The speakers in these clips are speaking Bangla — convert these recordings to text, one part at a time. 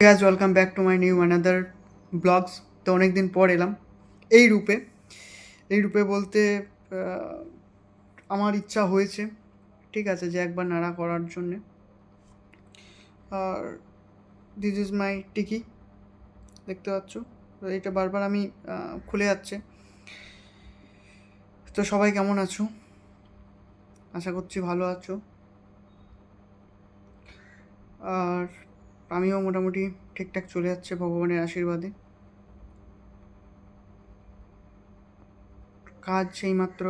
Guys welcome back to my new another blogs. তো অনেক দিন পর এলাম এই রূপে বলতে আহ, আমার ইচ্ছা হয়েছে, ঠিক আছে, যে একবার নাড়া করার জন্যে। আর দিস ইজ মাই টিকি, দেখতে পাচ্ছ। তো এটা বারবার আমি খুলে যাচ্ছে। তো সবাই কেমন আছো? আশা করছি ভালো আছো। আর আমিও মোটামুটি ঠিকঠাক চলে যাচ্ছে ভগবানের আশীর্বাদে। কাজ সেইমাত্র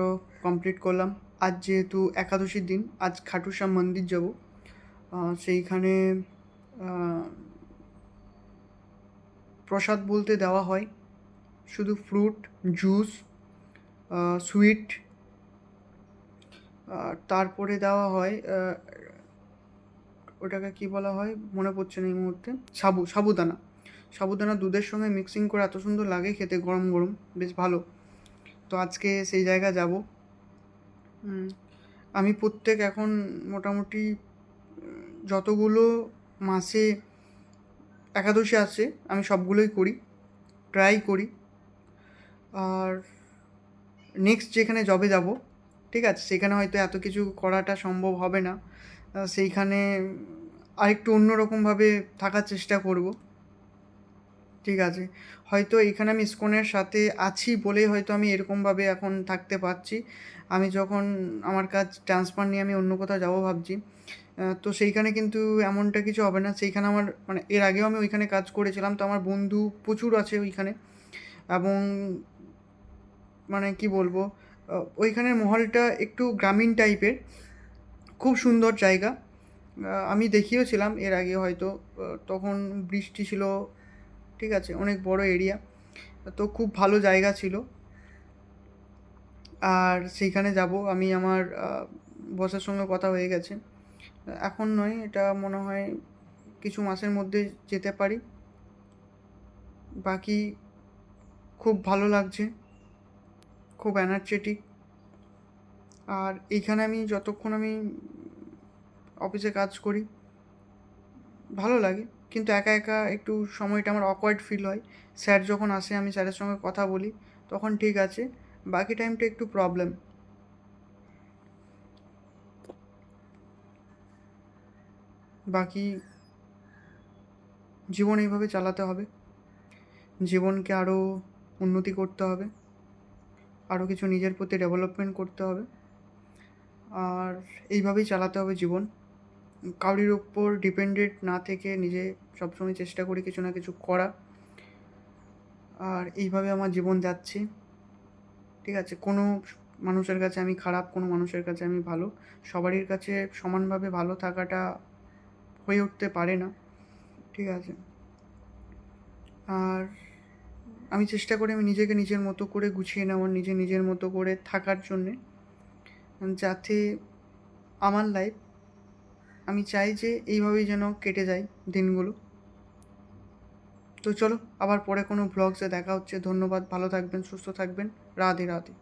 কমপ্লিট করলাম। আজ যেহেতু একাদশীর দিন, আজ খাটু শ্যাম মন্দির যাব। সেইখানে প্রসাদ বলতে দেওয়া হয় শুধু ফ্রুট, জুস, সুইট, তারপরে দেওয়া হয় ওটাকে কি বলা হয় মনে পড়ছে না এই মুহূর্তে। সাবুদানা। সাবুদানা দুধের সঙ্গে মিক্সিং করে এত সুন্দর লাগে খেতে, গরম গরম, বেশ ভালো। তো আজকে সেই জায়গায় যাব। আমি প্রত্যেক এখন মোটামুটি যতগুলো মাসে একাদশী আছে আমি সবগুলোই করি, ট্রাই করি। আর নেক্সট যেখানে জবে যাব, ঠিক আছে, সেখানে হয়তো এত কিছু করাটা সম্ভব হবে না। সেইখানে আরেকটু অন্যরকমভাবে থাকার চেষ্টা করব, ঠিক আছে। হয়তো এখানে আমি ইসকনের সাথে আছি বলেই হয়তো আমি এরকমভাবে এখন থাকতে পারছি। আমি যখন আমার কাজ ট্রান্সফার নিয়ে আমি অন্য কোথাও যাবো ভাবছি, তো সেইখানে কিন্তু এমনটা কিছু হবে না। সেইখানে আমার মানে এর আগেও আমি ওইখানে কাজ করেছিলাম, তো আমার বন্ধু প্রচুর আছে ওইখানে। এবং মানে কি বলবো, ওইখানের মহলটা একটু গ্রামীণ টাইপের, খুব সুন্দর জায়গা। আমি দেখিয়েওছিলাম এর আগে হয়তো, তখন বৃষ্টি ছিল, ঠিক আছে, অনেক বড় এরিয়া, তো খুব ভালো জায়গা ছিল। আর সেইখানে যাব আমি, আমার বসের সঙ্গে কথা হয়ে গেছে। এখন নয়, এটা মনে হয় কিছু মাসের মধ্যে যেতে পারি। বাকি খুব ভালো লাগছে, খুব এনার্জেটিক। আর এইখানে আমি যতক্ষণ আমি অফিসে কাজ করি ভালো লাগে, কিন্তু একা একা একটু সময়টা আমার অকওয়ার্ড ফিল হয়। স্যার যখন আসে আমি স্যারের সঙ্গে কথা বলি তখন ঠিক আছে, বাকি টাইমটা একটু প্রবলেম। বাকি জীবন এইভাবে চালাতে হবে, জীবনকে আরও উন্নতি করতে হবে, আরও কিছু নিজের প্রতি ডেভেলপমেন্ট করতে হবে। আর এইভাবেই চালাতে হবে জীবন, কারোর ওপর ডিপেন্ডেন্ট না থেকে নিজে সবসময় চেষ্টা করি কিছু না কিছু করা। আর এইভাবে আমার জীবন যাচ্ছে, ঠিক আছে। কোনো মানুষের কাছে আমি খারাপ, কোনো মানুষের কাছে আমি ভালো। সবারই কাছে সমানভাবে ভালো থাকাটা হয়ে উঠতে পারে না, ঠিক আছে। আর আমি চেষ্টা করি আমি নিজেকে নিজের মতো করে গুছিয়ে নেওয়ার, নিজের মতো করে থাকার জন্যে, যাতে আমার লাইফ, আমি চাই যে এইভাবেই যেন কেটে যায় দিনগুলো। তো চলো, আবার পরে কোনো ব্লগসে দেখা হচ্ছে। ধন্যবাদ, ভালো থাকবেন, সুস্থ থাকবেন। রাধে রাধে।